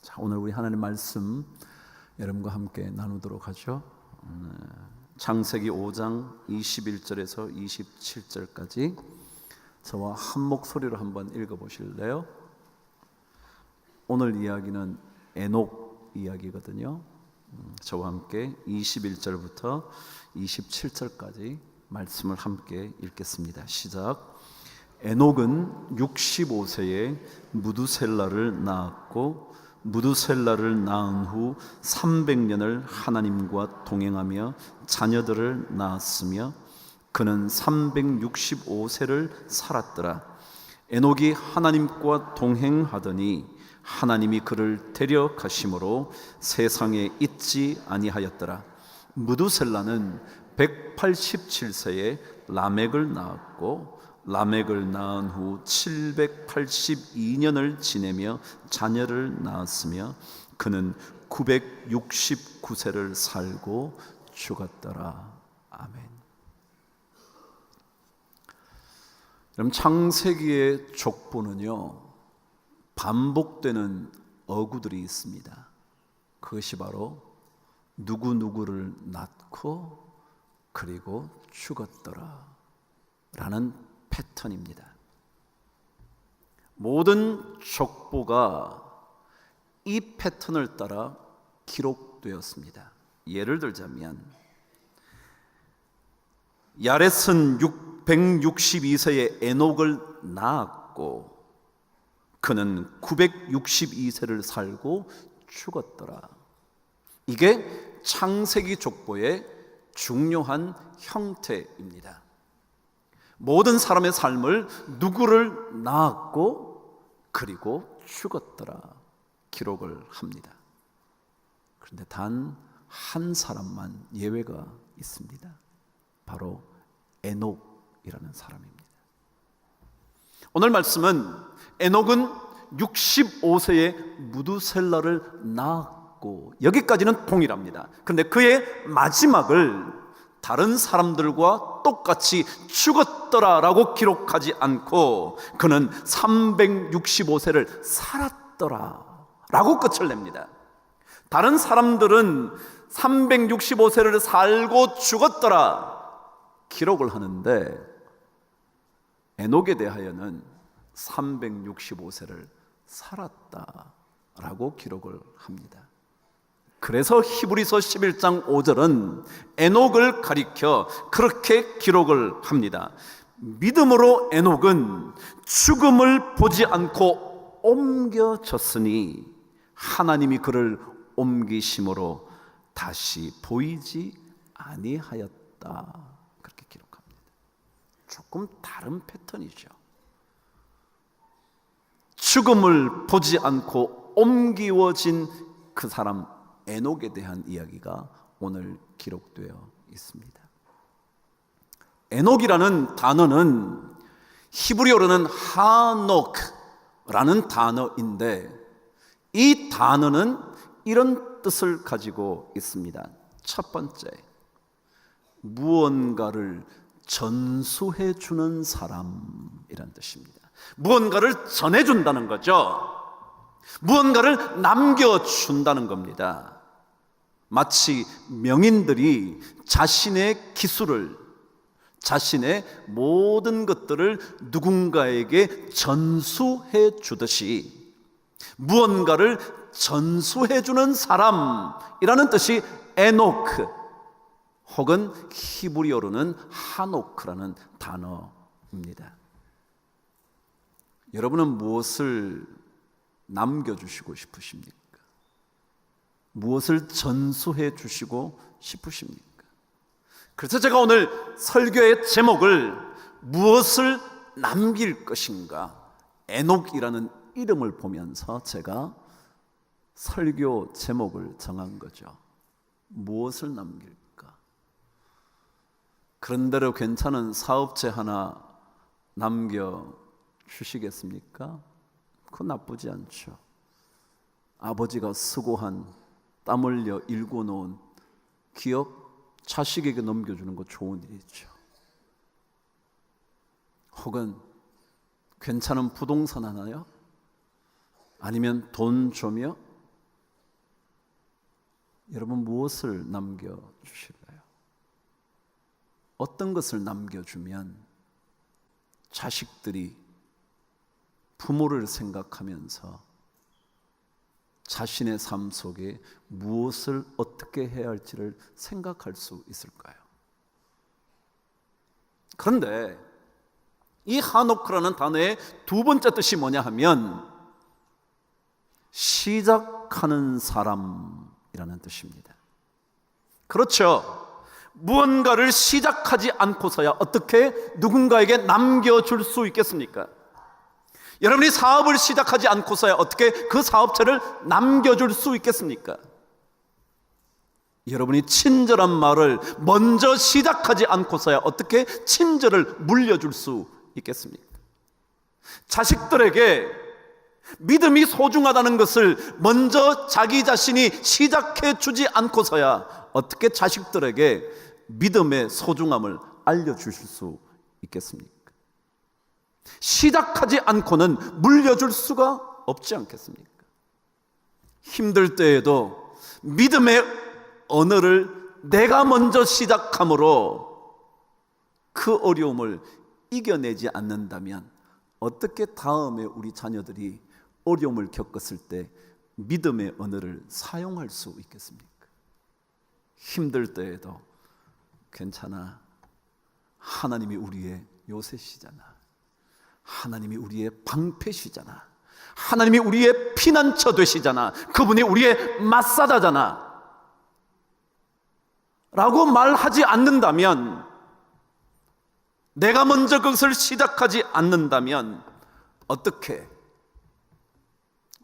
자, 오늘 우리 하나님 말씀 여러분과 함께 나누도록 하죠. 창세기 5장 21절에서 27절까지 저와 한 목소리로 한번 읽어보실래요? 오늘 이야기는 에녹 이야기거든요. 저와 함께 21절부터 27절까지 말씀을 함께 읽겠습니다. 시작. 에녹은 65세에 무두셀라를 낳았고 무두셀라를 낳은 후 300년을 하나님과 동행하며 자녀들을 낳았으며 그는 365세를 살았더라. 에녹이 하나님과 동행하더니 하나님이 그를 데려가심으로 세상에 있지 아니하였더라. 무두셀라는 187세에 라멕을 낳았고 라멕을 낳은 후 782년을 지내며 자녀를 낳았으며 그는 969세를 살고 죽었더라. 아멘. 그럼 창세기의 족보는요, 반복되는 어구들이 있습니다. 그것이 바로 누구누구를 낳고 그리고 죽었더라 라는 패턴입니다. 모든 족보가 이 패턴을 따라 기록되었습니다. 예를 들자면 야렛은 162세에 에녹을 낳았고 그는 962세를 살고 죽었더라. 이게 창세기 족보의 중요한 형태입니다. 모든 사람의 삶을 누구를 낳았고 그리고 죽었더라 기록을 합니다. 그런데 단 한 사람만 예외가 있습니다. 바로 에녹이라는 사람입니다. 오늘 말씀은 에녹은 65세에 무두셀라를 낳았고 여기까지는 동일합니다. 그런데 그의 마지막을 다른 사람들과 똑같이 죽었더라라고 기록하지 않고 그는 365세를 살았더라라고 끝을 냅니다. 다른 사람들은 365세를 살고 죽었더라 기록을 하는데 에녹에 대하여는 365세를 살았다라고 기록을 합니다. 그래서 히브리서 11장 5절은 에녹을 가리켜 그렇게 기록을 합니다. 믿음으로 에녹은 죽음을 보지 않고 옮겨졌으니 하나님이 그를 옮기심으로 다시 보이지 아니하였다. 그렇게 기록합니다. 조금 다른 패턴이죠. 죽음을 보지 않고 옮기워진 그 사람 에녹에 대한 이야기가 오늘 기록되어 있습니다. 에녹이라는 단어는 히브리어로는 하녹라는 단어인데 이 단어는 이런 뜻을 가지고 있습니다. 첫 번째, 무언가를 전수해 주는 사람이란 뜻입니다. 무언가를 전해준다는 거죠. 무언가를 남겨준다는 겁니다. 마치 명인들이 자신의 기술을, 자신의 모든 것들을 누군가에게 전수해 주듯이 무언가를 전수해 주는 사람이라는 뜻이 에노크 혹은 히브리어로는 하노크라는 단어입니다. 여러분은 무엇을 남겨주시고 싶으십니까? 무엇을 전수해 주시고 싶으십니까? 그래서 제가 오늘 설교의 제목을 무엇을 남길 것인가, 에녹이라는 이름을 보면서 제가 설교 제목을 정한 거죠. 무엇을 남길까? 그런대로 괜찮은 사업체 하나 남겨주시겠습니까? 그건 나쁘지 않죠. 아버지가 수고한 땀 흘려 일궈놓은 기업 자식에게 넘겨주는 거 좋은 일이죠. 혹은 괜찮은 부동산 하나요? 아니면 돈 좀요? 여러분 무엇을 남겨주실래요? 어떤 것을 남겨주면 자식들이 부모를 생각하면서 자신의 삶 속에 무엇을 어떻게 해야 할지를 생각할 수 있을까요? 그런데 이 하노크라는 단어의 두 번째 뜻이 뭐냐 하면 시작하는 사람이라는 뜻입니다. 그렇죠. 무언가를 시작하지 않고서야 어떻게 누군가에게 남겨줄 수 있겠습니까? 여러분이 사업을 시작하지 않고서야 어떻게 그 사업체를 남겨줄 수 있겠습니까? 여러분이 친절한 말을 먼저 시작하지 않고서야 어떻게 친절을 물려줄 수 있겠습니까? 자식들에게 믿음이 소중하다는 것을 먼저 자기 자신이 시작해 주지 않고서야 어떻게 자식들에게 믿음의 소중함을 알려주실 수 있겠습니까? 시작하지 않고는 물려줄 수가 없지 않겠습니까? 힘들 때에도 믿음의 언어를 내가 먼저 시작함으로 그 어려움을 이겨내지 않는다면 어떻게 다음에 우리 자녀들이 어려움을 겪었을 때 믿음의 언어를 사용할 수 있겠습니까? 힘들 때에도 괜찮아, 하나님이 우리의 요새시잖아, 하나님이 우리의 방패시잖아, 하나님이 우리의 피난처 되시잖아, 그분이 우리의 마사다잖아 라고 말하지 않는다면, 내가 먼저 그것을 시작하지 않는다면 어떻게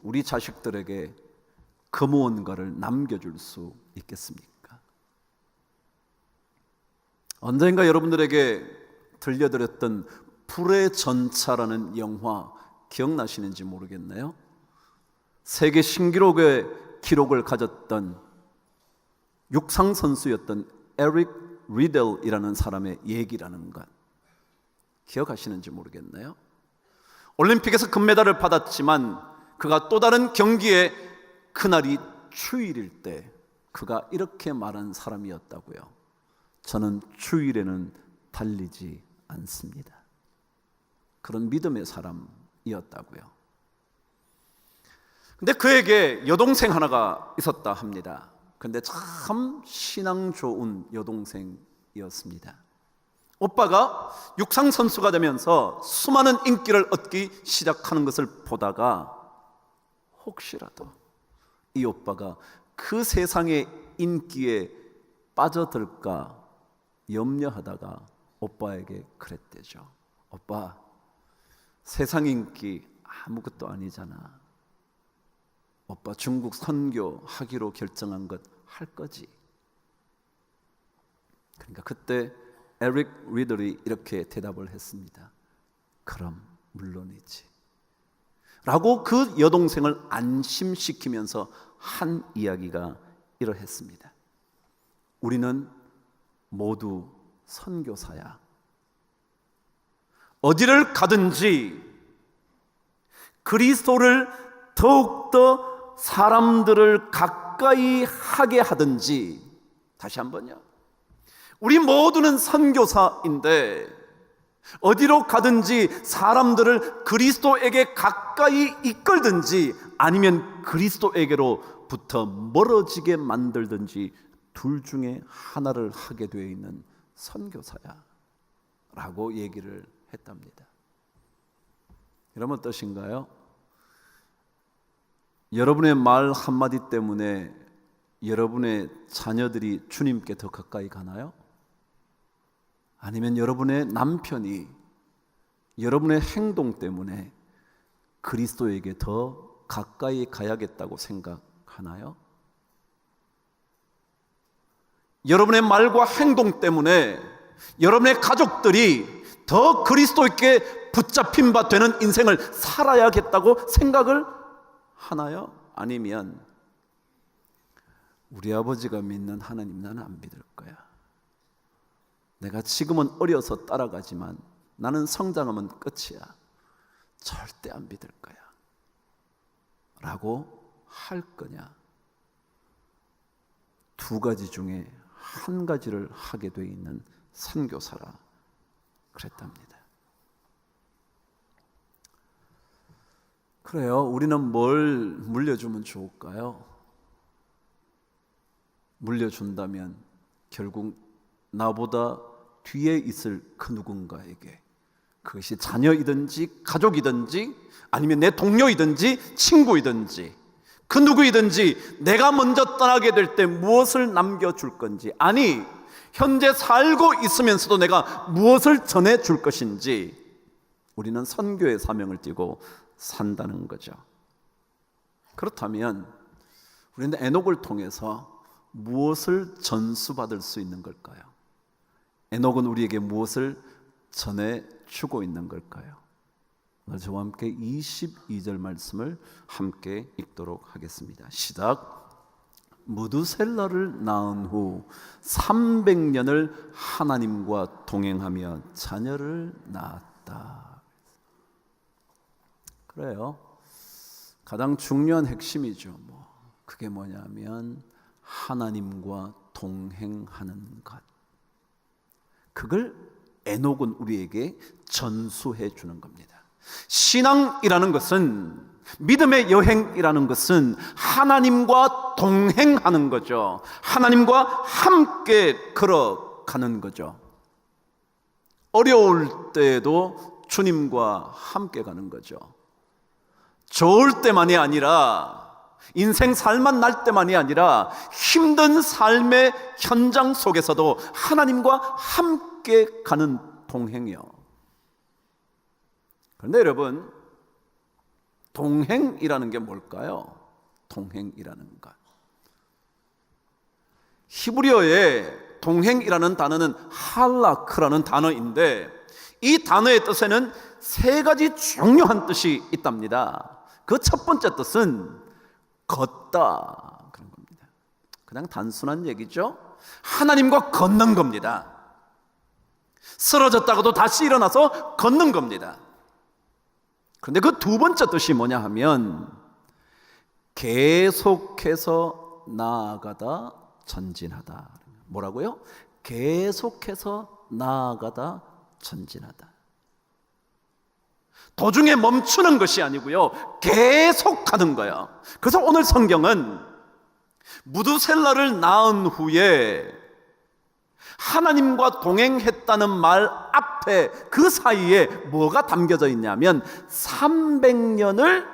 우리 자식들에게 그 무언가를 남겨줄 수 있겠습니까? 언젠가 여러분들에게 들려드렸던 불의 전차라는 영화 기억나시는지 모르겠네요. 세계 신기록의 기록을 가졌던 육상 선수였던 에릭 리델이라는 사람의 얘기라는 것 기억하시는지 모르겠네요. 올림픽에서 금메달을 받았지만 그가 또 다른 경기에 그날이 주일일 때 그가 이렇게 말한 사람이었다고요. 저는 주일에는 달리지 않습니다. 그런 믿음의 사람이었다고요. 근데 그에게 여동생 하나가 있었다 합니다. 근데 참 신앙 좋은 여동생이었습니다. 오빠가 육상 선수가 되면서 수많은 인기를 얻기 시작하는 것을 보다가 혹시라도 이 오빠가 그 세상의 인기에 빠져들까 염려하다가 오빠에게 그랬대죠. 오빠, 세상 인기 아무것도 아니잖아. 오빠 중국 선교 하기로 결정한 것 할 거지. 그러니까 그때 에릭 리들이 이렇게 대답을 했습니다. 그럼 물론이지 라고 그 여동생을 안심시키면서 한 이야기가 이러했습니다. 우리는 모두 선교사야. 어디를 가든지 그리스도를 더욱더 사람들을 가까이 하게 하든지, 다시 한번요, 우리 모두는 선교사인데 어디로 가든지 사람들을 그리스도에게 가까이 이끌든지 아니면 그리스도에게로부터 멀어지게 만들든지 둘 중에 하나를 하게 되어 있는 선교사야 라고 얘기를 했답니다. 여러분 어떠신가요? 여러분의 말 한마디 때문에 여러분의 자녀들이 주님께 더 가까이 가나요? 아니면 여러분의 남편이 여러분의 행동 때문에 그리스도에게 더 가까이 가야겠다고 생각하나요? 여러분의 말과 행동 때문에 여러분의 가족들이 더 그리스도께 붙잡힌 바 되는 인생을 살아야겠다고 생각을 하나요? 아니면 우리 아버지가 믿는 하나님 나는 안 믿을 거야, 내가 지금은 어려서 따라가지만 나는 성장하면 끝이야. 절대 안 믿을 거야. 라고 할 거냐? 두 가지 중에 한 가지를 하게 돼 있는 선교사라 그랬답니다. 그래요. 우리는 뭘 물려주면 좋을까요? 물려준다면 결국 나보다 뒤에 있을 그 누군가에게, 그것이 자녀이든지 가족이든지 아니면 내 동료이든지 친구이든지 그 누구이든지 내가 먼저 떠나게 될 때 무엇을 남겨줄 건지, 아니 현재 살고 있으면서도 내가 무엇을 전해줄 것인지, 우리는 선교의 사명을 띠고 산다는 거죠. 그렇다면 우리는 에녹을 통해서 무엇을 전수받을 수 있는 걸까요? 에녹은 우리에게 무엇을 전해주고 있는 걸까요? 오늘 저와 함께 22절 말씀을 함께 읽도록 하겠습니다. 시작. 무두셀라를 낳은 후 300년을 하나님과 동행하며 자녀를 낳았다. 그래요. 가장 중요한 핵심이죠. 그게 뭐냐면 하나님과 동행하는 것. 그걸 에녹은 우리에게 전수해 주는 겁니다. 신앙이라는 것은, 믿음의 여행이라는 것은 하나님과 동행하는 거죠. 하나님과 함께 걸어가는 거죠. 어려울 때에도 주님과 함께 가는 거죠. 좋을 때만이 아니라, 인생 살만 날 때만이 아니라 힘든 삶의 현장 속에서도 하나님과 함께 가는 동행이요. 그런데 여러분, 동행이라는 게 뭘까요? 동행이라는 것. 히브리어에 동행이라는 단어는 할라크라는 단어인데, 이 단어의 뜻에는 세 가지 중요한 뜻이 있답니다. 그 첫 번째 뜻은 걷다, 그런 겁니다. 그냥 단순한 얘기죠. 하나님과 걷는 겁니다. 쓰러졌다가도 다시 일어나서 걷는 겁니다. 그런데 그 두 번째 뜻이 뭐냐 하면 계속해서 나아가다 전진하다. 뭐라고요? 계속해서 나아가다 전진하다. 도중에 멈추는 것이 아니고요, 계속 가는 거예요. 그래서 오늘 성경은 무두셀라를 낳은 후에 하나님과 동행했다는 말 앞에, 그 사이에 뭐가 담겨져 있냐면 300년을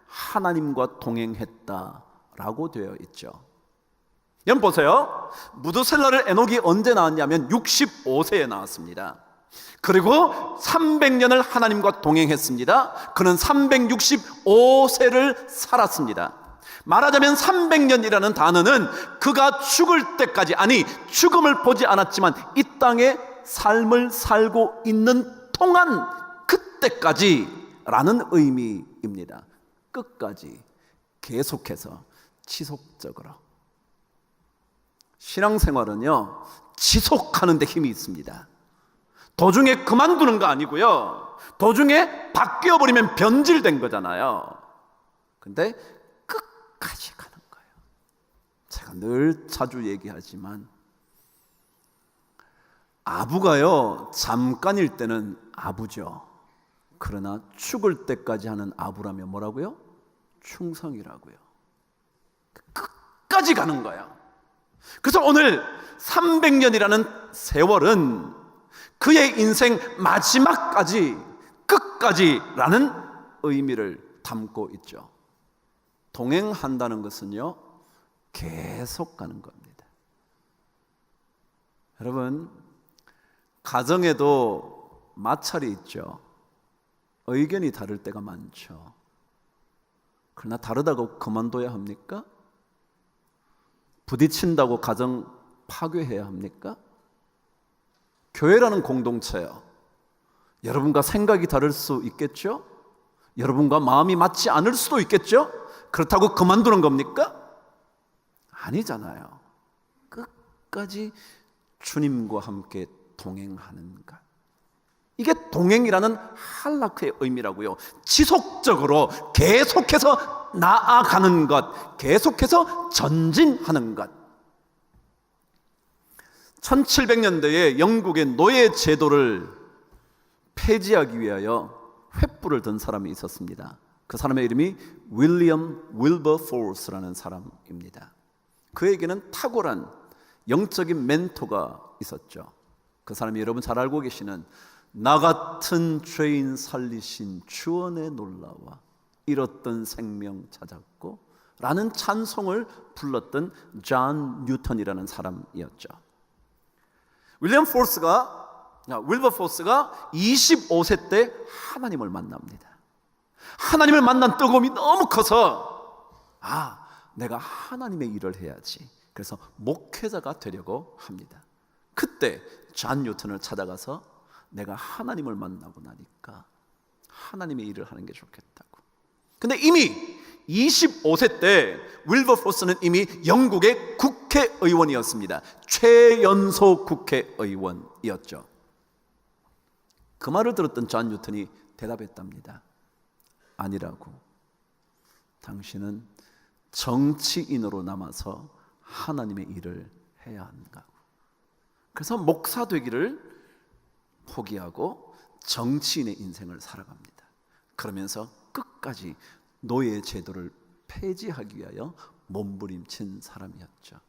하나님과 동행했다라고 되어 있죠. 여러분 보세요. 무두셀라를 에녹이 언제 낳았냐면 65세에 낳았습니다. 그리고 300년을 하나님과 동행했습니다. 그는 365세를 살았습니다. 말하자면 300년이라는 단어는 그가 죽을 때까지, 아니 죽음을 보지 않았지만 이 땅에 삶을 살고 있는 동안, 그때까지라는 의미입니다. 끝까지, 계속해서, 지속적으로. 신앙생활은요, 지속하는 데 힘이 있습니다. 도중에 그만두는 거 아니고요, 도중에 바뀌어버리면 변질된 거잖아요. 근데 끝까지 가는 거예요. 제가 늘 자주 얘기하지만 아부가요, 잠깐일 때는 아부죠. 그러나 죽을 때까지 하는 아부라면 뭐라고요? 충성이라고요. 끝까지 가는 거예요. 그래서 오늘 300년이라는 세월은 그의 인생 마지막까지, 끝까지라는 의미를 담고 있죠. 동행한다는 것은요, 계속 가는 겁니다. 여러분, 가정에도 마찰이 있죠. 의견이 다를 때가 많죠. 그러나 다르다고 그만둬야 합니까? 부딪힌다고 가정 파괴해야 합니까? 교회라는 공동체요, 여러분과 생각이 다를 수 있겠죠? 여러분과 마음이 맞지 않을 수도 있겠죠? 그렇다고 그만두는 겁니까? 아니잖아요. 끝까지 주님과 함께 동행하는가? 이게 동행이라는 할라크의 의미라고요. 지속적으로 계속해서 나아가는 것, 계속해서 전진하는 것. 1700년대에 영국의 노예 제도를 폐지하기 위하여 횃불을 든 사람이 있었습니다. 그 사람의 이름이 윌리엄 윌버포스라는 사람입니다. 그에게는 탁월한 영적인 멘토가 있었죠. 그 사람이 여러분 잘 알고 계시는 나 같은 죄인 살리신 주원의 놀라와 잃었던 생명 찾았고 라는 찬송을 불렀던 존 뉴턴이라는 사람이었죠. 윌버포스가 25세 때 하나님을 만납니다. 하나님을 만난 뜨거움이 너무 커서 내가 하나님의 일을 해야지. 그래서 목회자가 되려고 합니다. 그때 존 뉴턴을 찾아가서 내가 하나님을 만나고 나니까 하나님의 일을 하는 게 좋겠다고. 근데 이미 25세 때 윌버포스는 이미 영국의 국회의원이었습니다. 최연소 국회의원이었죠. 그 말을 들었던 존 뉴턴이 대답했답니다. 아니라고. 당신은 정치인으로 남아서 하나님의 일을 해야 한다고. 그래서 목사 되기를 포기하고 정치인의 인생을 살아갑니다. 그러면서 끝까지 노예 제도를 폐지하기 위하여 몸부림친 사람이었죠.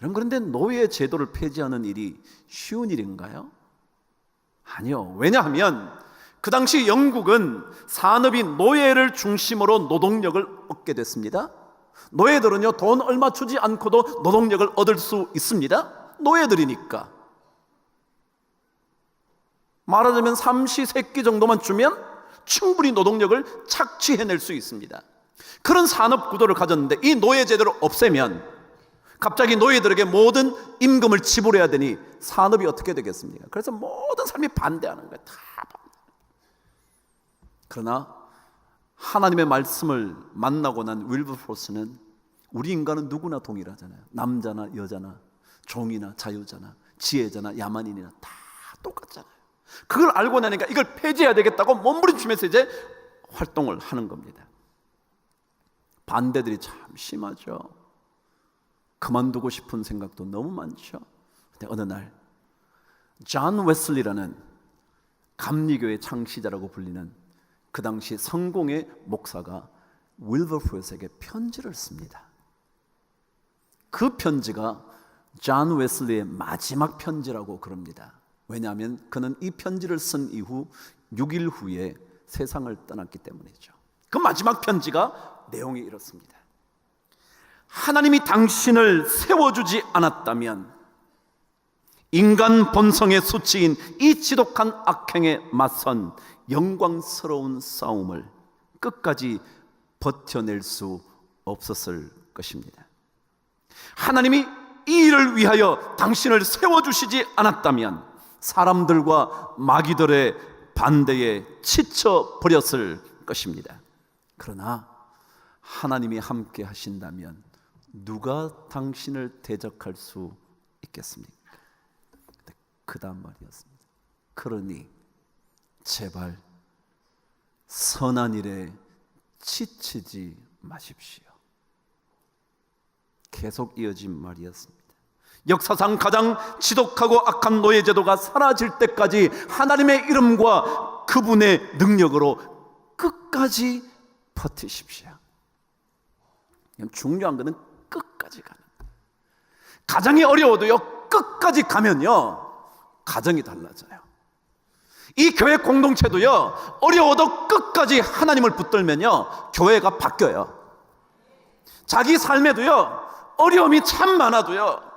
여러분, 그런데 노예 제도를 폐지하는 일이 쉬운 일인가요? 아니요. 왜냐하면 그 당시 영국은 산업이 노예를 중심으로 노동력을 얻게 됐습니다. 노예들은요, 돈 얼마 주지 않고도 노동력을 얻을 수 있습니다. 노예들이니까. 말하자면 삼시세끼 정도만 주면 충분히 노동력을 착취해낼 수 있습니다. 그런 산업 구도를 가졌는데 이 노예 제도를 없애면 갑자기 노예들에게 모든 임금을 지불해야 되니 산업이 어떻게 되겠습니까? 그래서 모든 사람이 반대하는 거예요. 다 반대. 그러나 하나님의 말씀을 만나고 난 윌버포스는 우리 인간은 누구나 동일하잖아요. 남자나 여자나 종이나 자유자나 지혜자나 야만인이나 다 똑같잖아요. 그걸 알고 나니까 이걸 폐지해야 되겠다고 몸부림치면서 이제 활동을 하는 겁니다. 반대들이 참 심하죠. 그만두고 싶은 생각도 너무 많죠. 근데 어느 날 존 웨슬리라는 감리교의 창시자라고 불리는 그 당시 성공의 목사가 윌버포스에게 편지를 씁니다. 그 편지가 존 웨슬리의 마지막 편지라고 그럽니다. 왜냐하면 그는 이 편지를 쓴 이후 6일 후에 세상을 떠났기 때문이죠. 그 마지막 편지가 내용이 이렇습니다. 하나님이 당신을 세워주지 않았다면 인간 본성의 수치인 이 지독한 악행에 맞선 영광스러운 싸움을 끝까지 버텨낼 수 없었을 것입니다. 하나님이 이 일을 위하여 당신을 세워주시지 않았다면 사람들과 마귀들의 반대에 지쳐버렸을 것입니다. 그러나 하나님이 함께 하신다면 누가 당신을 대적할 수 있겠습니까? 그 다음 말이었습니다. 그러니 제발 선한 일에 지치지 마십시오. 계속 이어진 말이었습니다. 역사상 가장 지독하고 악한 노예제도가 사라질 때까지 하나님의 이름과 그분의 능력으로 끝까지 버티십시오. 중요한 것은 끝까지 가는 거예요. 가정이 어려워도요, 끝까지 가면요 가정이 달라져요. 이 교회 공동체도요, 어려워도 끝까지 하나님을 붙들면요 교회가 바뀌어요. 자기 삶에도요, 어려움이 참 많아도요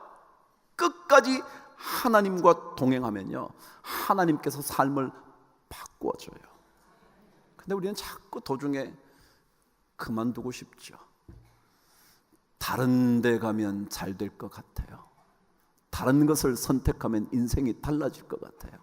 끝까지 하나님과 동행하면요 하나님께서 삶을 바꾸어줘요. 근데 우리는 자꾸 도중에 그만두고 싶죠. 다른 데 가면 잘 될 것 같아요. 다른 것을 선택하면 인생이 달라질 것 같아요.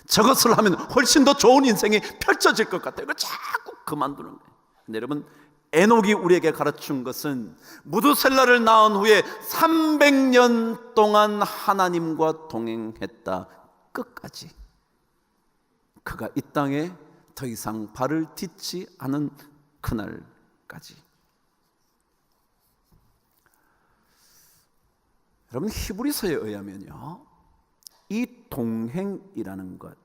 저것을 하면 훨씬 더 좋은 인생이 펼쳐질 것 같아요. 그걸 자꾸 그만두는 거예요. 근데 여러분, 에녹이 우리에게 가르친 것은 무두셀라를 낳은 후에 300년 동안 하나님과 동행했다. 끝까지. 그가 이 땅에 더 이상 발을 딛지 않은 그날까지. 여러분, 히브리서에 의하면요, 이 동행이라는 것,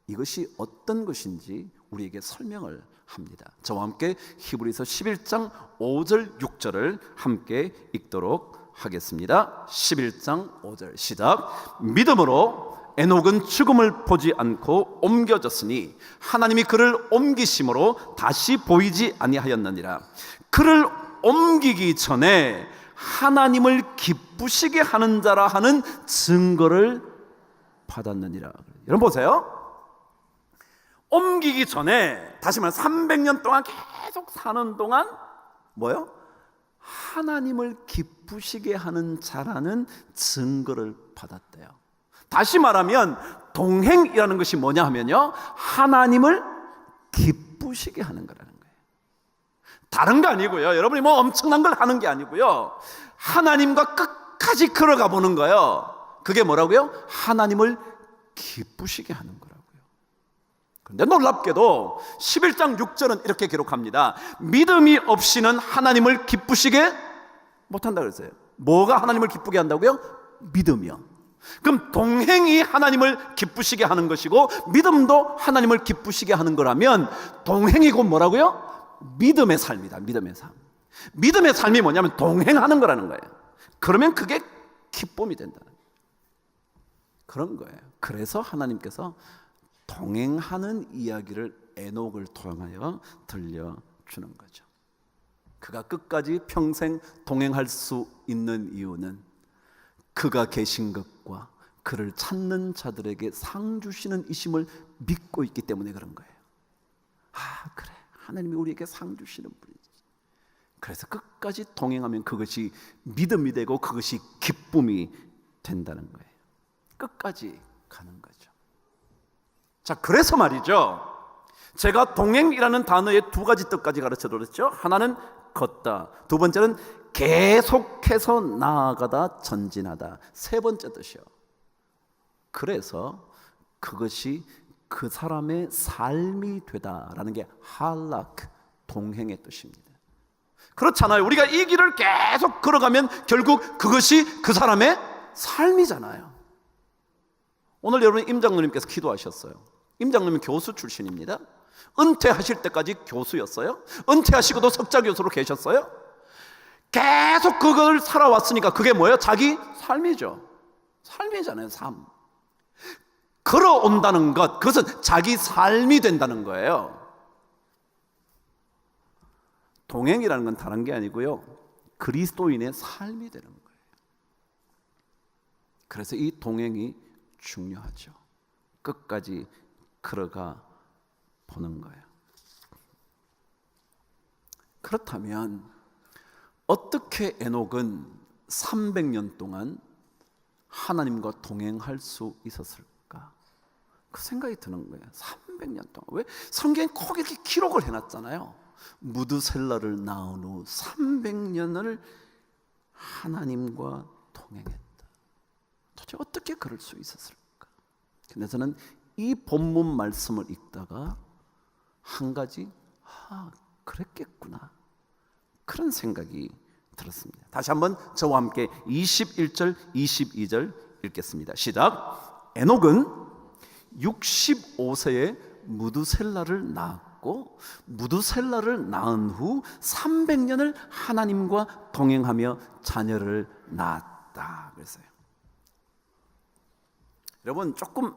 이것이 어떤 것인지 우리에게 설명을 합니다. 저와 함께 히브리서 11장 5절 6절을 함께 읽도록 하겠습니다. 11장 5절 시작. 믿음으로 에녹은 죽음을 보지 않고 옮겨졌으니 하나님이 그를 옮기심으로 다시 보이지 아니하였느니라. 그를 옮기기 전에 하나님을 기쁘시게 하는 자라 하는 증거를 받았느니라. 여러분 보세요. 옮기기 전에, 다시 말해 300년 동안 계속 사는 동안 뭐요? 하나님을 기쁘시게 하는 자라는 증거를 받았대요. 다시 말하면 동행이라는 것이 뭐냐 하면요, 하나님을 기쁘시게 하는 거라는 거예요. 다른 거 아니고요, 여러분이 뭐 엄청난 걸 하는 게 아니고요, 하나님과 끝까지 걸어가 보는 거예요. 그게 뭐라고요? 하나님을 기쁘시게 하는 거라고요. 그런데 놀랍게도 11장 6절은 이렇게 기록합니다. 믿음이 없이는 하나님을 기쁘시게 못한다 그랬어요. 뭐가 하나님을 기쁘게 한다고요? 믿음이요. 그럼 동행이 하나님을 기쁘시게 하는 것이고 믿음도 하나님을 기쁘시게 하는 거라면 동행이 곧 뭐라고요? 믿음의 삶이다. 믿음의 삶. 믿음의 삶이 뭐냐면 동행하는 거라는 거예요. 그러면 그게 기쁨이 된다는 그런 거예요. 그래서 하나님께서 동행하는 이야기를 에녹을 통하여 들려주는 거죠. 그가 끝까지 평생 동행할 수 있는 이유는 그가 계신 것과 그를 찾는 자들에게 상 주시는 이심을 믿고 있기 때문에 그런 거예요. 아, 그래, 하나님이 우리에게 상 주시는 분이지. 그래서 끝까지 동행하면 그것이 믿음이 되고 그것이 기쁨이 된다는 거예요. 끝까지 가는 거죠. 자, 그래서 말이죠, 제가 동행이라는 단어의 두 가지 뜻까지 가르쳐드렸죠. 하나는 걷다, 두 번째는 계속해서 나아가다, 전진하다, 세 번째 뜻이요. 그래서 그것이 그 사람의 삶이 되다라는 게 할락, 동행의 뜻입니다. 그렇잖아요. 우리가 이 길을 계속 걸어가면 결국 그것이 그 사람의 삶이잖아요. 오늘 여러분 임장로님께서 기도하셨어요. 임장로님은 교수 출신입니다. 은퇴하실 때까지 교수였어요. 은퇴하시고도 석자 교수로 계셨어요. 계속 그걸 살아왔으니까 그게 뭐예요? 자기 삶이죠. 삶이잖아요. 삶. 걸어온다는 것, 그것은 자기 삶이 된다는 거예요. 동행이라는 건 다른 게 아니고요, 그리스도인의 삶이 되는 거예요. 그래서 이 동행이 중요하죠. 끝까지 걸어가 보는 거예요. 그렇다면 어떻게 에녹은 300년 동안 하나님과 동행할 수 있었을까? 그 생각이 드는 거예요. 300년 동안. 왜? 성경에 꼭 이렇게 기록을 해놨잖아요. 무드셀라를 낳은 후 300년을 하나님과 동행했다. 도대체 어떻게 그럴 수 있었을까? 근데 저는 이 본문 말씀을 읽다가 한 가지, 그랬겠구나, 그런 생각이 들었습니다. 다시 한번 저와 함께 21절 22절 읽겠습니다. 시작. 에녹은 65세에 무두셀라를 낳았고 무두셀라를 낳은 후 300년을 하나님과 동행하며 자녀를 낳았다 그랬어요. 여러분, 조금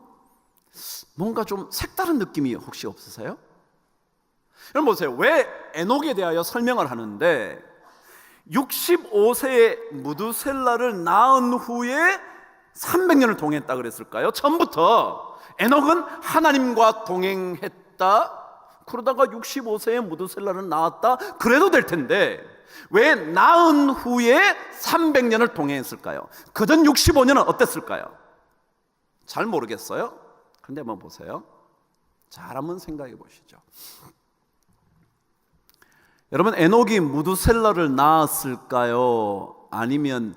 뭔가 좀 색다른 느낌이 혹시 없으세요? 여러분 보세요. 왜 에녹에 대하여 설명을 하는데 65세에 무두셀라를 낳은 후에 300년을 동행했다 그랬을까요? 처음부터 에녹은 하나님과 동행했다, 그러다가 65세에 무두셀라를 낳았다 그래도 될 텐데 왜 낳은 후에 300년을 동행했을까요? 그전 65년은 어땠을까요? 잘 모르겠어요. 그런데 한번 보세요. 잘 한번 생각해 보시죠. 여러분, 에녹이 무두셀라를 낳았을까요? 아니면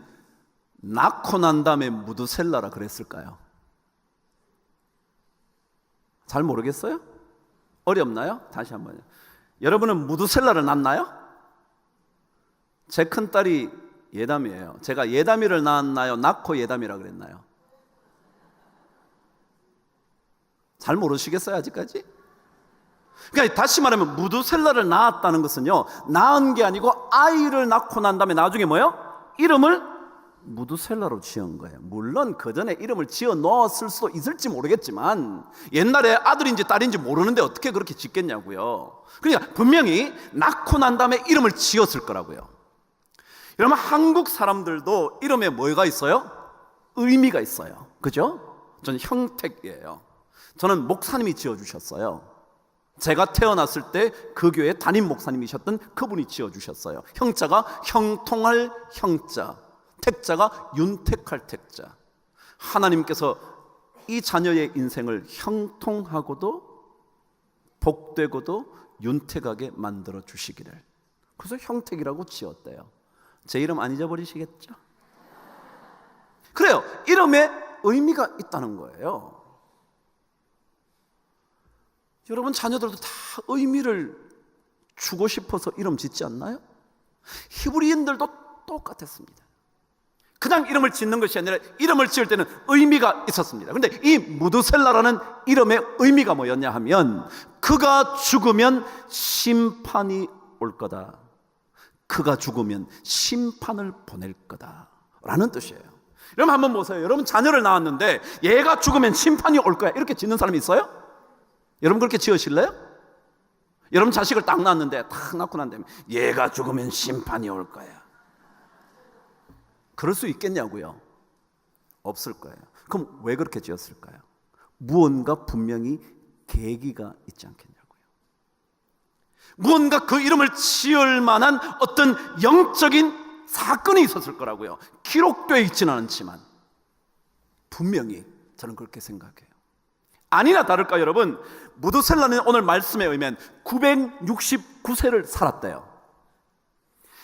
낳고 난 다음에 무두셀라라 그랬을까요? 잘 모르겠어요? 어렵나요? 다시 한번요. 여러분은 무두셀라를 낳나요? 제 큰딸이 예담이에요. 제가 예담이를 낳았나요? 낳고 예담이라 그랬나요? 잘 모르시겠어요, 아직까지? 그러니까 다시 말하면 무두셀라를 낳았다는 것은요, 낳은 게 아니고 아이를 낳고 난 다음에 나중에 뭐요? 이름을 무두셀라로 지은 거예요. 물론 그 전에 이름을 지어 넣었을 수도 있을지 모르겠지만 옛날에 아들인지 딸인지 모르는데 어떻게 그렇게 짓겠냐고요. 그러니까 분명히 낳고 난 다음에 이름을 지었을 거라고요. 여러분, 한국 사람들도 이름에 뭐가 있어요? 의미가 있어요. 그죠? 저는 형택이에요. 저는 목사님이 지어주셨어요. 제가 태어났을 때 그 교회 담임 목사님이셨던 그분이 지어주셨어요. 형자가 형통할 형자, 택자가 윤택할 택자. 하나님께서 이 자녀의 인생을 형통하고도 복되고도 윤택하게 만들어 주시기를, 그래서 형택이라고 지었대요. 제 이름 안 잊어버리시겠죠? 그래요. 이름에 의미가 있다는 거예요. 여러분, 자녀들도 다 의미를 주고 싶어서 이름 짓지 않나요? 히브리인들도 똑같았습니다. 그냥 이름을 짓는 것이 아니라 이름을 지을 때는 의미가 있었습니다. 그런데 이 무두셀라라는 이름의 의미가 뭐였냐 하면, 그가 죽으면 심판이 올 거다, 그가 죽으면 심판을 보낼 거다 라는 뜻이에요. 여러분 한번 보세요. 여러분 자녀를 낳았는데 얘가 죽으면 심판이 올 거야 이렇게 짓는 사람이 있어요? 여러분 그렇게 지으실래요? 여러분 자식을 딱 낳았는데 딱 낳고 난 다음에 얘가 죽으면 심판이 올 거야, 그럴 수 있겠냐고요? 없을 거예요. 그럼 왜 그렇게 지었을까요? 무언가 분명히 계기가 있지 않겠냐고요. 무언가 그 이름을 지을 만한 어떤 영적인 사건이 있었을 거라고요. 기록되어 있지는 않지만 분명히 저는 그렇게 생각해요. 아니나 다를까 여러분, 무두셀라는 오늘 말씀에 의하면 969세를 살았대요.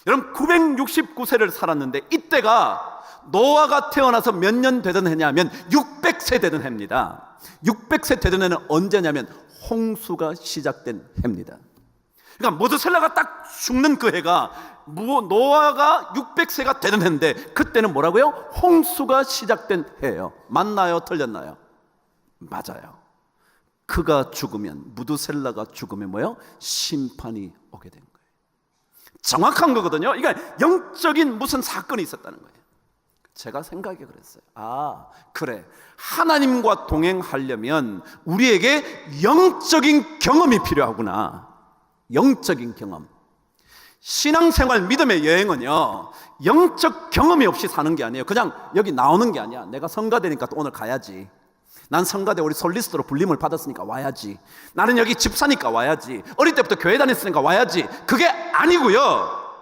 여러분 969세를 살았는데 이때가 노아가 태어나서 몇 년 되던 해냐면 600세 되던 해입니다. 600세 되던 해는 언제냐면 홍수가 시작된 해입니다. 그러니까 무두셀라가 딱 죽는 그 해가 노아가 600세가 되던 해인데 그때는 뭐라고요? 홍수가 시작된 해예요. 맞나요? 틀렸나요? 맞아요. 그가 죽으면, 무두셀라가 죽으면 뭐예요? 심판이 오게 된 거예요. 정확한 거거든요. 그러니까 영적인 무슨 사건이 있었다는 거예요. 제가 생각이 그랬어요. 아, 그래, 하나님과 동행하려면 우리에게 영적인 경험이 필요하구나. 영적인 경험. 신앙생활, 믿음의 여행은요, 영적 경험이 없이 사는 게 아니에요. 그냥 여기 나오는 게 아니야. 내가 성가대니까 또 오늘 가야지. 난 성가대 우리 솔리스트로 불림을 받았으니까 와야지. 나는 여기 집사니까 와야지. 어릴 때부터 교회 다녔으니까 와야지. 그게 아니고요,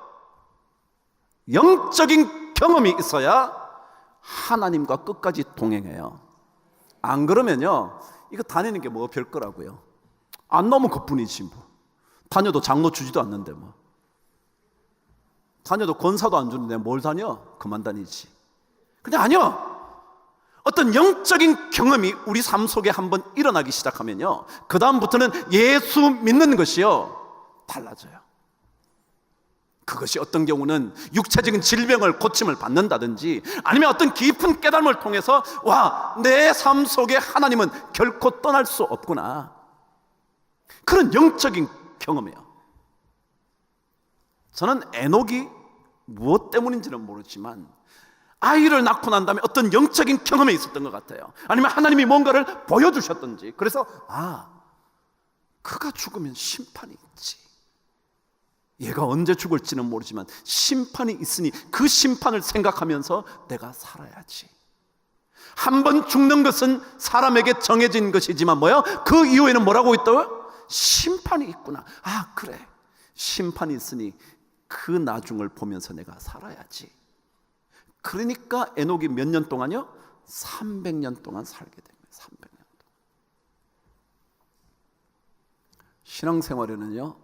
영적인 경험이 있어야 하나님과 끝까지 동행해요. 안 그러면요, 이거 다니는 게 뭐 별거라고요. 안 나오면 그뿐이지 뭐. 다녀도 장로 주지도 않는데 뭐. 다녀도 권사도 안 주는데 뭘 다녀? 그만 다니지. 근데 아니요, 어떤 영적인 경험이 우리 삶 속에 한번 일어나기 시작하면요, 그 다음부터는 예수 믿는 것이요 달라져요. 그것이 어떤 경우는 육체적인 질병을 고침을 받는다든지, 아니면 어떤 깊은 깨달음을 통해서 와, 내 삶 속에 하나님은 결코 떠날 수 없구나, 그런 영적인 경험이에요. 저는 에녹이 무엇 때문인지는 모르지만 아이를 낳고 난 다음에 어떤 영적인 경험이 있었던 것 같아요. 아니면 하나님이 뭔가를 보여주셨던지. 그래서 그가 죽으면 심판이 있지. 얘가 언제 죽을지는 모르지만 심판이 있으니 그 심판을 생각하면서 내가 살아야지. 한 번 죽는 것은 사람에게 정해진 것이지만 뭐요? 그 이후에는 뭐라고 있다고요? 심판이 있구나. 그래, 심판이 있으니 그 나중을 보면서 내가 살아야지. 그러니까 에녹이 몇 년 동안요? 300년 동안 살게 됩니다. 300년 동안. 신앙생활에는요,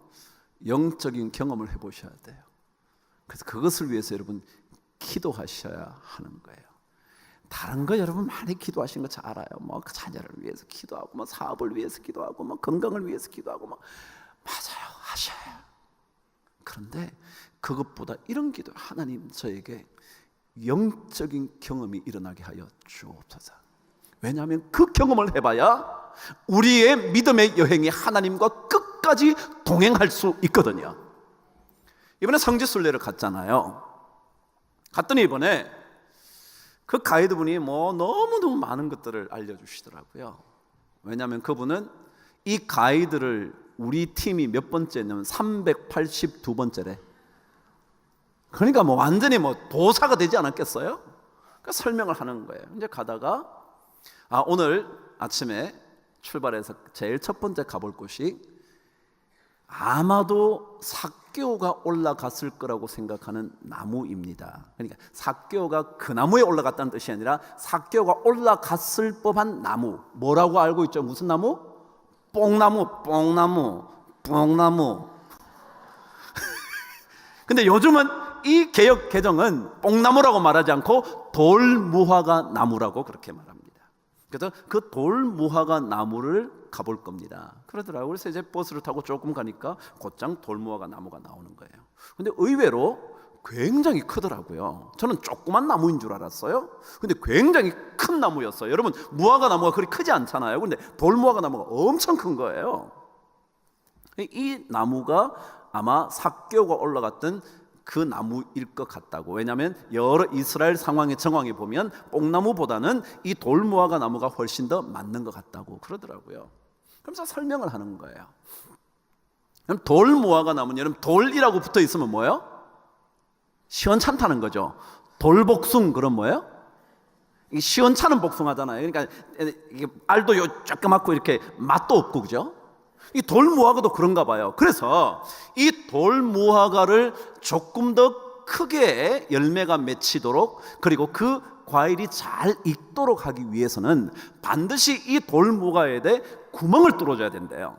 영적인 경험을 해보셔야 돼요. 그래서 그것을 위해서 여러분 기도하셔야 하는 거예요. 다른 거 여러분 많이 기도하신 거 잘 알아요. 뭐 자녀를 위해서 기도하고, 뭐 사업을 위해서 기도하고, 뭐 건강을 위해서 기도하고, 뭐 맞아요, 하셔요. 그런데 그것보다 이런 기도, 하나님 저에게 영적인 경험이 일어나게 하여 주옵소서. 왜냐하면 그 경험을 해봐야 우리의 믿음의 여행이 하나님과 끝까지 동행할 수 있거든요. 이번에 성지순례를 갔잖아요. 갔더니 이번에 그 가이드분이 뭐 너무너무 많은 것들을 알려주시더라고요. 왜냐하면 그분은 이 가이드를 우리 팀이 몇 번째냐면 382번째래. 그러니까 뭐 완전히 뭐 도사가 되지 않았겠어요? 그러니까 설명을 하는 거예요. 이제 가다가 오늘 아침에 출발해서 제일 첫 번째 가볼 곳이 아마도 삭개오가 올라갔을 거라고 생각하는 나무입니다. 그러니까 삭개오가 그 나무에 올라갔다는 뜻이 아니라 삭개오가 올라갔을 법한 나무. 뭐라고 알고 있죠? 무슨 나무? 뽕나무, 뽕나무, 뽕나무. 근데 요즘은 이 개역 개정은 뽕나무라고 말하지 않고 돌무화과 나무라고 그렇게 말합니다. 그래서 그 돌무화과 나무를 가볼 겁니다. 그러더라고요. 그래서 이제 버스를 타고 조금 가니까 곧장 돌무화과 나무가 나오는 거예요. 근데 의외로 굉장히 크더라고요. 저는 조그만 나무인 줄 알았어요. 근데 굉장히 큰 나무였어요. 여러분, 무화과 나무가 그리 크지 않잖아요. 근데 돌무화과 나무가 엄청 큰 거예요. 이 나무가 아마 삭개오가 올라갔던 그 나무일 것 같다고. 왜냐하면 여러 이스라엘 상황의 정황에 보면 뽕나무보다는 이 돌무화과 나무가 훨씬 더 맞는 것 같다고 그러더라고요. 그러면서 설명을 하는 거예요. 그럼 돌무화과 나무는 여러분 돌이라고 붙어 있으면 뭐예요? 시원찮다는 거죠. 돌복숭 그럼 뭐예요? 이 시원찮은 복숭아잖아요. 그러니까 이게 알도 조그맣고 이렇게 맛도 없고 그죠? 이 돌무화과도 그런가 봐요. 그래서 이 돌무화과를 조금 더 크게 열매가 맺히도록, 그리고 그 과일이 잘 익도록 하기 위해서는 반드시 이 돌무화과에 대해 구멍을 뚫어줘야 된대요.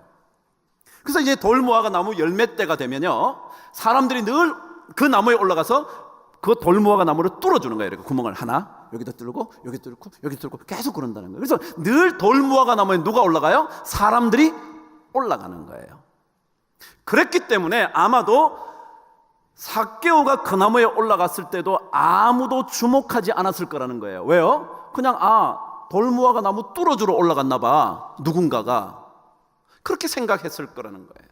그래서 이제 돌무화과 나무 열매 때가 되면요, 사람들이 늘 그 나무에 올라가서 그 돌무화과 나무를 뚫어주는 거예요. 이렇게 구멍을 하나 여기다 뚫고 여기 뚫고 여기 뚫고 계속 그런다는 거예요. 그래서 늘 돌무화과 나무에 누가 올라가요? 사람들이 올라가는 거예요. 그랬기 때문에 아마도 삭개오가 그 나무에 올라갔을 때도 아무도 주목하지 않았을 거라는 거예요. 왜요? 그냥 돌무화과 나무 뚫어주러 올라갔나 봐, 누군가가. 그렇게 생각했을 거라는 거예요.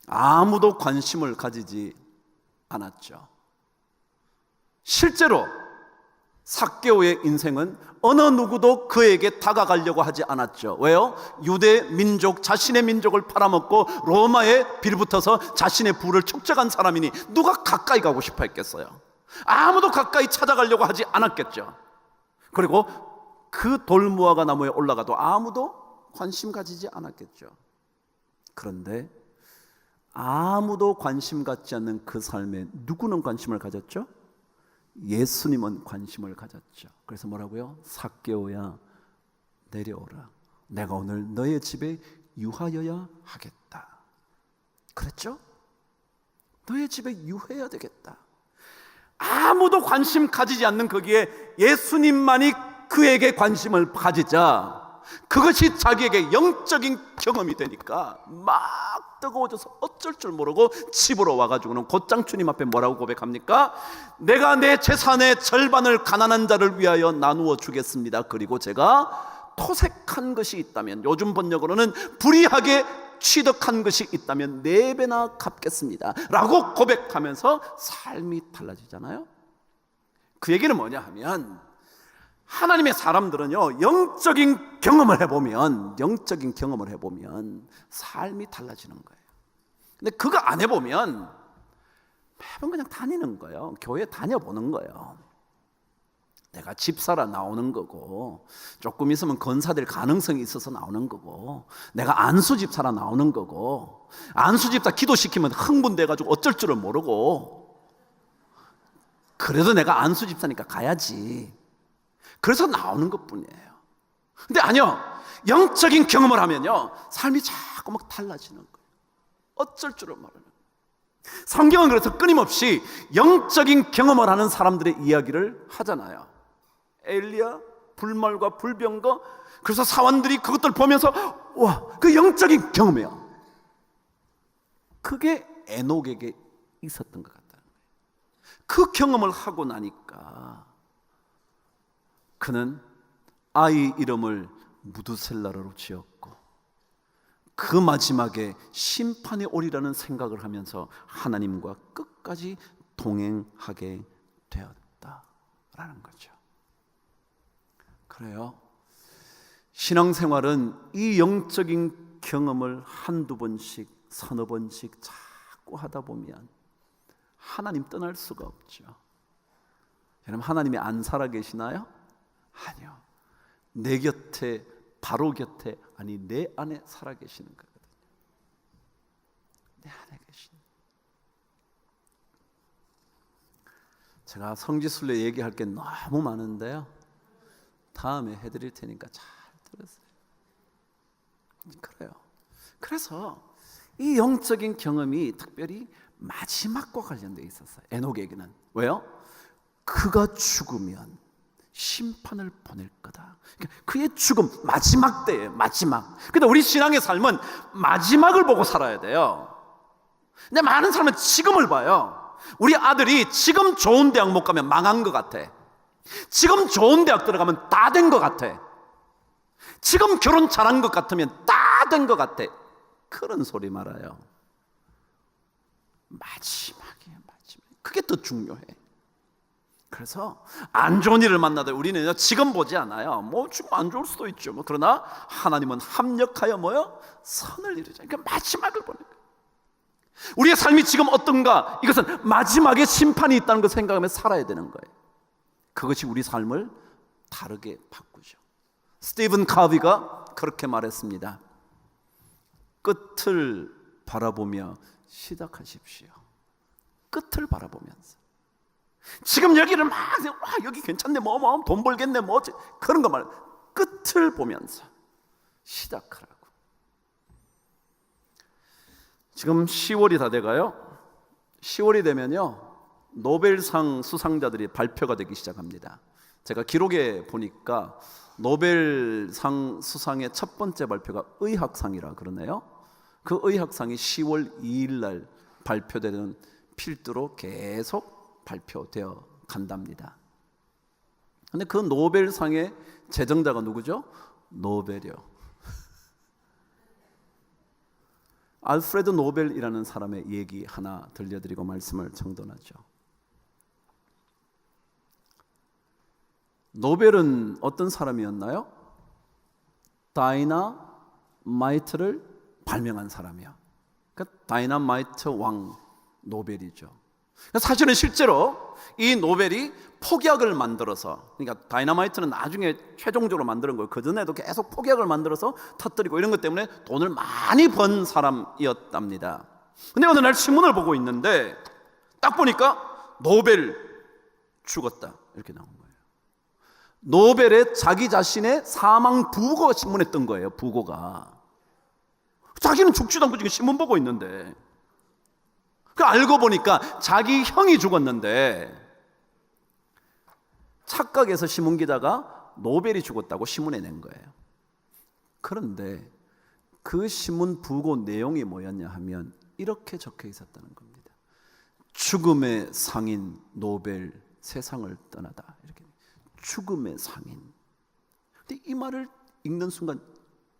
아무도 관심을 가지지 않았죠. 실제로 삭개오의 인생은 어느 누구도 그에게 다가가려고 하지 않았죠. 왜요? 유대 민족, 자신의 민족을 팔아먹고 로마에 빌붙어서 자신의 부를 축적한 사람이니 누가 가까이 가고 싶어 했겠어요? 아무도 가까이 찾아가려고 하지 않았겠죠. 그리고 그 돌무화과 나무에 올라가도 아무도 관심 가지지 않았겠죠. 그런데 아무도 관심 갖지 않는 그 삶에 누구는 관심을 가졌죠? 예수님은 관심을 가졌죠. 그래서 뭐라고요? 삭개오야 내려오라. 내가 오늘 너의 집에 유하여야 하겠다. 그랬죠? 너의 집에 유해야 되겠다. 아무도 관심 가지지 않는 거기에 예수님만이 그에게 관심을 가지자 그것이 자기에게 영적인 경험이 되니까 막 뜨거워져서 어쩔 줄 모르고 집으로 와가지고는 곧장 주님 앞에 뭐라고 고백합니까? 내가 내 재산의 절반을 가난한 자를 위하여 나누어 주겠습니다. 그리고 제가 토색한 것이 있다면, 요즘 번역으로는 불의하게 취득한 것이 있다면 4배나 갚겠습니다 라고 고백하면서 삶이 달라지잖아요. 그 얘기는 뭐냐 하면, 하나님의 사람들은요, 영적인 경험을 해보면 삶이 달라지는 거예요. 근데 그거 안 해보면 매번 그냥 다니는 거예요. 교회 다녀보는 거예요. 내가 집사라 나오는 거고, 조금 있으면 건사될 가능성이 있어서 나오는 거고, 내가 안수집사라 나오는 거고, 안수집사 기도시키면 흥분돼가지고 어쩔 줄을 모르고, 그래도 내가 안수집사니까 가야지. 그래서 나오는 것뿐이에요. 근데 아니요, 영적인 경험을 하면요, 삶이 자꾸 막 달라지는 거예요. 어쩔 줄을 모르는. 성경은 그래서 끊임없이 영적인 경험을 하는 사람들의 이야기를 하잖아요. 엘리야, 불말과 불병거. 그래서 사원들이 그것들 보면서 와, 그 영적인 경험이야. 그게 에녹에게 있었던 것 같다는 거예요. 그 경험을 하고 나니까 그는 아이 이름을 무드셀라로 지었고, 그 마지막에 심판이 오리라는 생각을 하면서 하나님과 끝까지 동행하게 되었다라는 거죠. 그래요. 신앙생활은 이 영적인 경험을 한두 번씩, 서너 번씩 자꾸 하다 보면 하나님 떠날 수가 없죠. 여러분, 하나님이 안 살아 계시나요? 아니요. 내 곁에, 바로 곁에, 아니 내 안에 살아 계시는 거거든요. 내 안에 계신. 제가 성지순례 얘기할 게 너무 많은데요, 다음에 해드릴 테니까 잘 들으세요. 그래요. 그래서 이 영적인 경험이 특별히 마지막과 관련되어 있었어요. 에녹에게는. 왜요? 그가 죽으면 심판을 보낼 거다. 그러니까 그의 죽음, 마지막 때예요. 마지막. 근데 우리 신앙의 삶은 마지막을 보고 살아야 돼요. 근데 많은 사람은 지금을 봐요. 우리 아들이 지금 좋은 대학 못 가면 망한 것 같아. 지금 좋은 대학 들어가면 다 된 것 같아. 지금 결혼 잘한 것 같으면 다 된 것 같아. 그런 소리 말아요. 마지막이에요, 마지막. 그게 더 중요해. 그래서 안 좋은 일을 만나도 우리는 지금 보지 않아요. 뭐 지금 안 좋을 수도 있죠. 뭐 그러나 하나님은 합력하여 뭐요? 선을 이루자. 그러니까 마지막을 보는 거예요. 우리의 삶이 지금 어떤가? 이것은 마지막에 심판이 있다는 걸 생각하면서 살아야 되는 거예요. 그것이 우리 삶을 다르게 바꾸죠. 스티븐 카비가 그렇게 말했습니다. 끝을 바라보며 시작하십시오. 끝을 바라보면서. 지금 여기를 막 와, 여기 괜찮네, 뭐 돈 벌겠네, 뭐 그런 거 말이에요. 끝을 보면서 시작하라고. 지금 10월이 다 돼가요. 10월이 되면요, 노벨상 수상자들이 발표가 되기 시작합니다. 제가 기록에 보니까 노벨상 수상의 첫 번째 발표가 의학상이라 그러네요. 그 의학상이 10월 2일 날 발표되는 필두로 계속 발표되어 간답니다. 근데 그 노벨상의 제정자가 누구죠? 노벨이요. 알프레드 노벨이라는 사람의 얘기 하나 들려드리고 말씀을 정돈하죠. 노벨은 어떤 사람이었나요? 다이나마이트를 발명한 사람이야. 그러니까 다이나마이트 왕 노벨이죠. 사실은 실제로 이 노벨이 폭약을 만들어서, 그러니까 다이나마이트는 나중에 최종적으로 만드는 거예요. 그전에도 계속 폭약을 만들어서 터뜨리고 이런 것 때문에 돈을 많이 번 사람이었답니다. 근데 어느 날 신문을 보고 있는데 딱 보니까 노벨 죽었다 이렇게 나온 거예요. 노벨의 자기 자신의 사망 부고가 신문에 뜬 거예요. 부고가. 자기는 죽지도 않고 지금 신문 보고 있는데, 그 알고 보니까 자기 형이 죽었는데 착각해서 신문기자가 노벨이 죽었다고 신문에 낸 거예요. 그런데 그 신문 부고 내용이 뭐였냐 하면 이렇게 적혀 있었다는 겁니다. 죽음의 상인 노벨 세상을 떠나다. 이렇게 죽음의 상인. 근데 이 말을 읽는 순간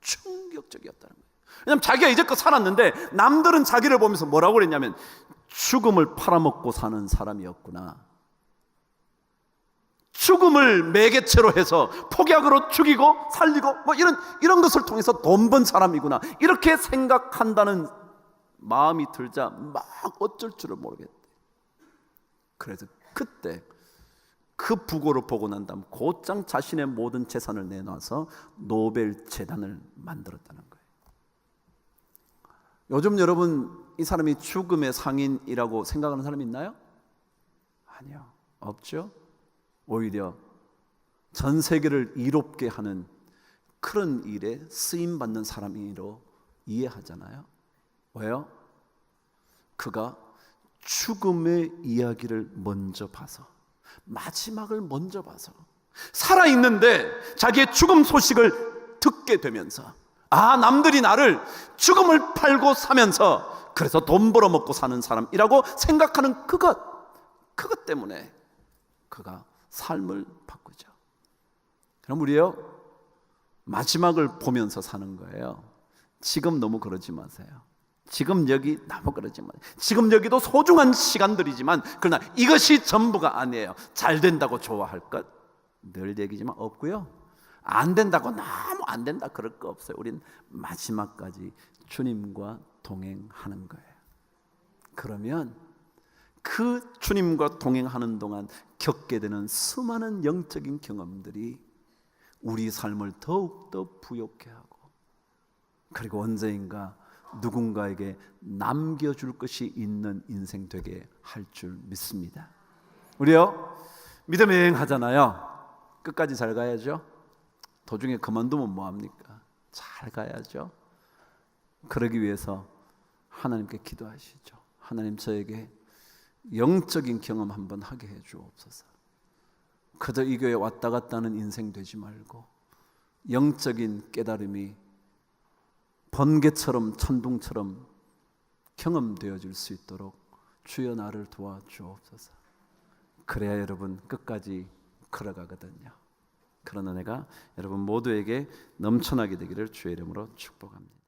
충격적이었다는 거예요. 왜냐하면 자기가 이제껏 살았는데 남들은 자기를 보면서 뭐라고 그랬냐면 죽음을 팔아먹고 사는 사람이었구나. 죽음을 매개체로 해서 폭약으로 죽이고 살리고 뭐 이런 것을 통해서 돈 번 사람이구나. 이렇게 생각한다는 마음이 들자 막 어쩔 줄을 모르겠대. 그래서 그때 그 부고를 보고 난 다음 곧장 자신의 모든 재산을 내놔서 노벨 재단을 만들었다는 거예요. 요즘 여러분 이 사람이 죽음의 상인이라고 생각하는 사람이 있나요? 아니요, 없죠. 오히려 전 세계를 이롭게 하는 그런 일에 쓰임 받는 사람으로 이해하잖아요. 왜요? 그가 죽음의 이야기를 먼저 봐서, 마지막을 먼저 봐서, 살아있는데 자기의 죽음 소식을 듣게 되면서, 남들이 나를 죽음을 팔고 사면서 그래서 돈 벌어먹고 사는 사람이라고 생각하는 그것 때문에 그가 삶을 바꾸죠. 그럼 우리요, 마지막을 보면서 사는 거예요. 지금 너무 그러지 마세요. 지금 여기 너무 그러지 마세요. 지금 여기도 소중한 시간들이지만, 그러나 이것이 전부가 아니에요. 잘 된다고 좋아할 것 늘 얘기지만 없고요, 안 된다고 너무 안 된다 그럴 거 없어요. 우린 마지막까지 주님과 동행하는 거예요. 그러면 그 주님과 동행하는 동안 겪게 되는 수많은 영적인 경험들이 우리 삶을 더욱더 부욕해 하고, 그리고 언젠가 누군가에게 남겨줄 것이 있는 인생 되게 할 줄 믿습니다. 우리요, 믿음 여행하잖아요. 끝까지 잘 가야죠. 도중에 그만두면 뭐합니까? 잘 가야죠. 그러기 위해서 하나님께 기도하시죠. 하나님, 저에게 영적인 경험 한번 하게 해 주옵소서. 그저 이 교회 왔다 갔다 하는 인생 되지 말고 영적인 깨달음이 번개처럼 천둥처럼 경험되어질 수 있도록 주여 나를 도와주옵소서. 그래야 여러분 끝까지 걸어가거든요. 그런 은혜가 여러분 모두에게 넘쳐나게 되기를 주의 이름으로 축복합니다.